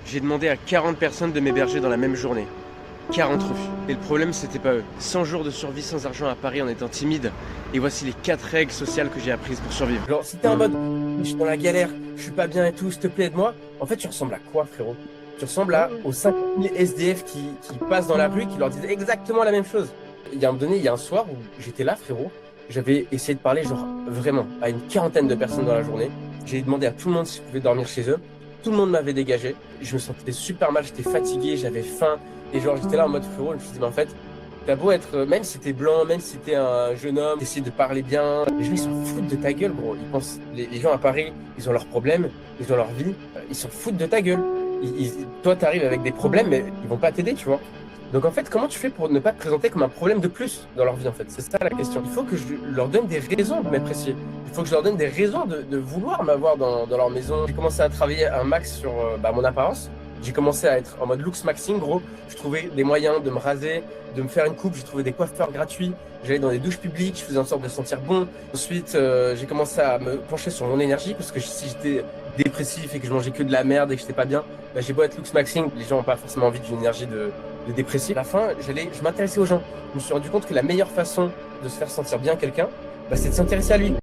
J'ai demandé à 40 personnes de m'héberger dans la même journée. 40 refus. Et le problème, c'était pas eux. 100 jours de survie sans argent à Paris en étant timide. Et voici les 4 règles sociales que j'ai apprises pour survivre. Genre, si t'es en mode, je suis dans la galère, je suis pas bien et tout, s'il te plaît, aide-moi. En fait, tu ressembles à quoi, frérot? Tu ressembles aux 50 000 SDF qui passent dans la rue et qui leur disent exactement la même chose. Il y a un moment donné, il y a un soir où j'étais là, frérot. J'avais essayé de parler, genre, vraiment, à une quarantaine de personnes dans la journée. J'ai demandé à tout le monde si je pouvais dormir chez eux. Tout le monde m'avait dégagé. Je me sentais super mal, j'étais fatigué, j'avais faim. Et genre, j'étais là en mode frérot, je me suis dit, mais en fait, t'as beau être, même si t'es blanc, même si t'es un jeune homme, t'essayes de parler bien, les gens ils s'en foutent de ta gueule, gros. Ils pensent, les gens à Paris, ils ont leurs problèmes, ils ont leur vie, ils s'en foutent de ta gueule. Toi, t'arrives avec des problèmes, mais ils vont pas t'aider, tu vois. Donc en fait, comment tu fais pour ne pas te présenter comme un problème de plus dans leur vie, en fait? C'est ça la question. Il faut que je leur donne des raisons de m'apprécier. Il faut que je leur donne des raisons de vouloir m'avoir dans leur maison. J'ai commencé à travailler un max sur mon apparence. J'ai commencé à être en mode looks maxing, gros. Je trouvais des moyens de me raser, de me faire une coupe. J'ai trouvé des coiffeurs gratuits. J'allais dans des douches publiques. Je faisais en sorte de sentir bon. Ensuite, j'ai commencé à me pencher sur mon énergie parce que si j'étais dépressif et que je mangeais que de la merde et que j'étais pas bien, bah, j'ai beau être looks maxing, les gens n'ont pas forcément envie d'une énergie de dépressif. À la fin, je m'intéressais aux gens. Je me suis rendu compte que la meilleure façon de se faire sentir bien quelqu'un, bah, c'est de s'intéresser à lui.